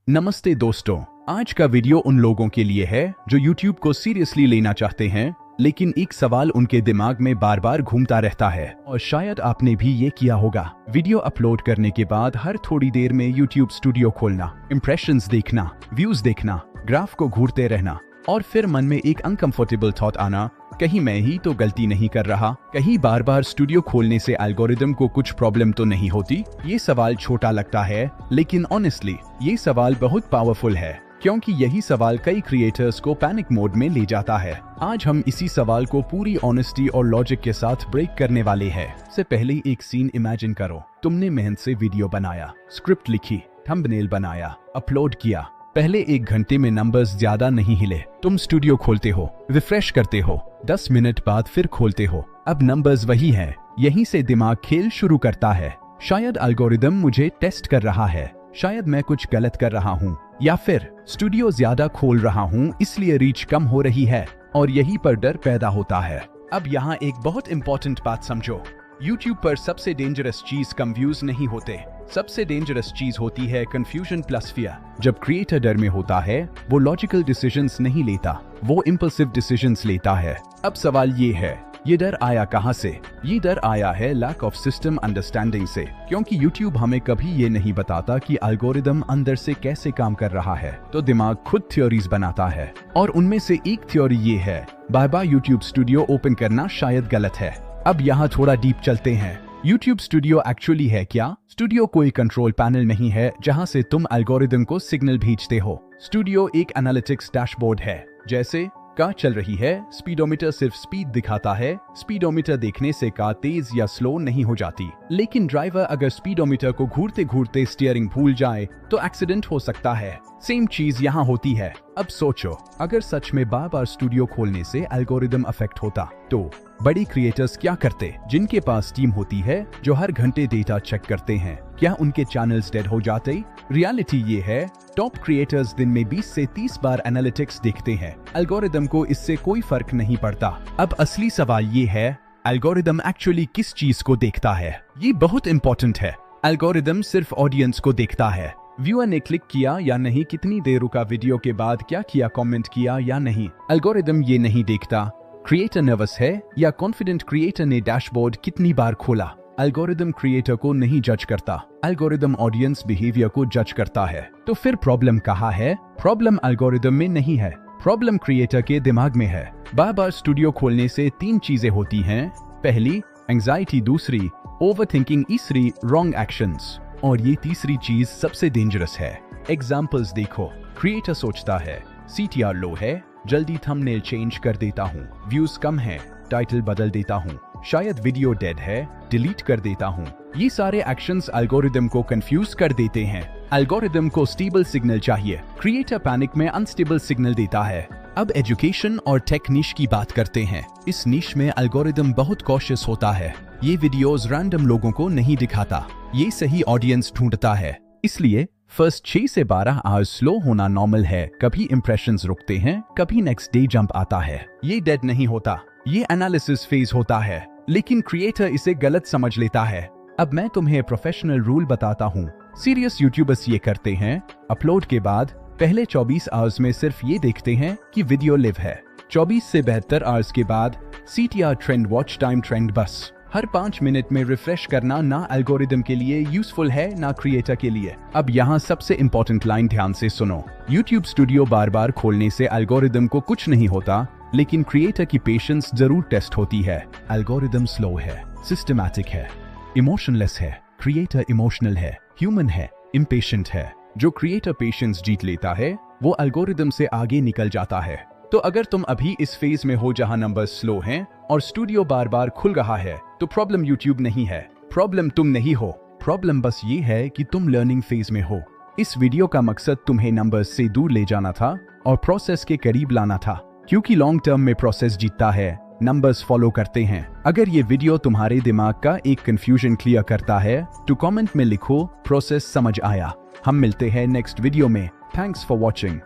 नमस्ते दोस्तों, आज का वीडियो उन लोगों के लिए है जो YouTube को सीरियसली लेना चाहते हैं, लेकिन एक सवाल उनके दिमाग में बार बार घूमता रहता है और शायद आपने भी ये किया होगा। वीडियो अपलोड करने के बाद हर थोड़ी देर में YouTube स्टूडियो खोलना, इंप्रेशंस देखना, व्यूज देखना, ग्राफ को घूरते रहना और फिर मन में एक अनकंफर्टेबल थॉट आना, कहीं मैं ही तो गलती नहीं कर रहा, कहीं बार बार स्टूडियो खोलने से एल्गोरिदम को कुछ प्रॉब्लम तो नहीं होती। ये सवाल छोटा लगता है, लेकिन ऑनेस्टली ये सवाल बहुत पावरफुल है, क्योंकि यही सवाल कई क्रिएटर्स को पैनिक मोड में ले जाता है। आज हम इसी सवाल को पूरी ऑनेस्टी और लॉजिक के साथ ब्रेक करने वाले हैं। से पहले एक सीन इमेजिन करो। तुमने मेहनत से वीडियो बनाया, स्क्रिप्ट लिखी, थंबनेल बनाया, अपलोड किया। पहले 1 घंटे में नंबर्स ज्यादा नहीं हिले। तुम स्टूडियो खोलते हो, रिफ्रेश करते हो, 10 मिनट बाद फिर खोलते हो। अब नंबर्स वही हैं। यहीं से दिमाग खेल शुरू करता है। शायद एल्गोरिदम मुझे टेस्ट कर रहा है, शायद मैं कुछ गलत कर रहा हूँ, या फिर स्टूडियो ज्यादा खोल रहा हूँ इसलिए रीच कम हो रही है, और यहीं पर डर पैदा होता है। अब यहाँ एक बहुत इंपॉर्टेंट बात समझो। YouTube पर सबसे डेंजरस चीज कम व्यूज नहीं होते, सबसे डेंजरस चीज होती है कंफ्यूजन प्लस फियर। जब क्रिएटर डर में होता है, वो लॉजिकल डिसीजंस नहीं लेता, वो इम्पल्सिव डिसीजंस लेता है। अब सवाल ये है, ये डर आया कहाँ से? ये डर आया है लैक ऑफ सिस्टम अंडरस्टैंडिंग से, क्योंकि YouTube हमें कभी ये नहीं बताता कि एल्गोरिदम अंदर से कैसे काम कर रहा है, तो दिमाग खुद थ्योरीज बनाता है। और उनमें से एक थ्योरी ये है, बार बार YouTube स्टूडियो ओपन करना शायद गलत है। अब यहाँ थोड़ा डीप चलते हैं। YouTube स्टूडियो एक्चुअली है क्या? स्टूडियो कोई कंट्रोल पैनल नहीं है जहाँ से तुम एल्गोरिदम को सिग्नल भेजते हो। स्टूडियो एक एनालिटिक्स डैशबोर्ड है। जैसे कार चल रही है, स्पीडोमीटर सिर्फ स्पीड दिखाता है। स्पीडोमीटर देखने से कार तेज या स्लो नहीं हो जाती, लेकिन ड्राइवर अगर स्पीडोमीटर को घूरते घूरते स्टीयरिंग भूल जाए तो एक्सीडेंट हो सकता है। सेम चीज यहाँ होती है। अब सोचो, अगर सच में बार बार स्टूडियो खोलने से एल्गोरिदम अफेक्ट होता तो बड़ी क्रिएटर्स क्या करते, जिनके पास टीम होती है जो हर घंटे डेटा चेक करते हैं? क्या उनके चैनल्स डेड हो जाते? रियलिटी ये है, टॉप क्रिएटर्स दिन में 20 से 30 बार एनालिटिक्स देखते हैं। एल्गोरिदम को इससे कोई फर्क नहीं पड़ता। अब असली सवाल ये है, एल्गोरिदम एक्चुअली किस चीज को देखता है? ये बहुत इंपॉर्टेंट है। एल्गोरिदम सिर्फ ऑडियंस को देखता है। व्यूअर ने क्लिक किया या नहीं, कितनी देर रुका वीडियो के बाद, क्या किया, कमेंट किया या नहीं। एल्गोरिदम ये नहीं देखता क्रिएटर नर्वस है या कॉन्फिडेंट क्रिएटर ने डैशबोर्ड कितनी बार खोला। एल्गोरिदम क्रिएटर को नहीं जज करता, एल्गोरिदम ऑडियंस बिहेवियर को जज करता है। तो फिर प्रॉब्लम कहाँ है? प्रॉब्लम एल्गोरिदम में नहीं है, प्रॉब्लम क्रिएटर के दिमाग में है। बार बार स्टूडियो खोलने से 3 चीजें होती हैं। पहली एंजाइटी, दूसरी ओवरथिंकिंग, तीसरी रॉन्ग एक्शंस। और ये तीसरी चीज सबसे डेंजरस है। एग्जाम्पल्स देखो। क्रिएटर सोचता है CTR लो है, जल्दी थंबनेल चेंज कर देता हूँ, व्यूज कम है, टाइटल बदल देता हूँ, शायद वीडियो डेड है, डिलीट कर देता हूँ। ये सारे एक्शंस एल्गोरिदम को कंफ्यूज कर देते हैं। एल्गोरिदम को स्टेबल सिग्नल चाहिए, क्रिएटर पैनिक में अनस्टेबल सिग्नल देता है। अब एजुकेशन और टेक निश की बात करते हैं। इस निश में एल्गोरिदम बहुत कॉशियस होता है। ये वीडियोस रैंडम लोगों को नहीं दिखाता, ये सही ऑडियंस ढूंढता है। इसलिए फर्स्ट 6 से 12 आवर्स स्लो होना नॉर्मल है। कभी इंप्रेशंस रुकते हैं, कभी नेक्स्ट डे जंप आता है। ये डेड नहीं होता, ये एनालिसिस फेज होता है, लेकिन क्रिएटर इसे गलत समझ लेता है। अब मैं तुम्हें प्रोफेशनल रूल बताता हूँ। सीरियस यूट्यूबर्स ये करते हैं, अपलोड के बाद पहले 24 आवर्स में सिर्फ ये देखते हैं कि वीडियो लिव है। 24 से 72 आवर्स के बाद CTR trend, watch time trend, बस हर 5 मिनट में रिफ्रेश करना ना एल्गोरिदम के लिए यूजफुल है ना क्रिएटर के लिए। अब यहाँ सबसे इंपॉर्टेंट लाइन ध्यान से सुनो। YouTube स्टूडियो बार बार खोलने से एल्गोरिदम को कुछ नहीं होता, लेकिन क्रिएटर की पेशेंस जरूर टेस्ट होती है। एल्गोरिदम स्लो है, सिस्टमैटिक है, इमोशनलेस है, क्रिएटर इमोशनल है, ह्यूमन है, इम्पेशेंट है। जो क्रिएटर पेशेंस जीत लेता है, वो एल्गोरिदम से आगे निकल जाता है। तो अगर तुम अभी इस फेज में हो जहां नंबर स्लो हैं और स्टूडियो बार बार खुल रहा है, तो प्रॉब्लम YouTube नहीं है, प्रॉब्लम तुम नहीं हो। प्रॉब्लम बस ये है कि तुम लर्निंग फेज में हो। इस वीडियो का मकसद तुम्हें नंबर्स से दूर ले जाना था और प्रोसेस के करीब लाना था, क्योंकि लॉन्ग टर्म में प्रोसेस जीतता है, नंबर्स फॉलो करते हैं। अगर ये वीडियो तुम्हारे दिमाग का एक कंफ्यूजन क्लियर करता है तो कमेंट में लिखो प्रोसेस समझ आया। हम मिलते हैं नेक्स्ट वीडियो में। Thanks for watching.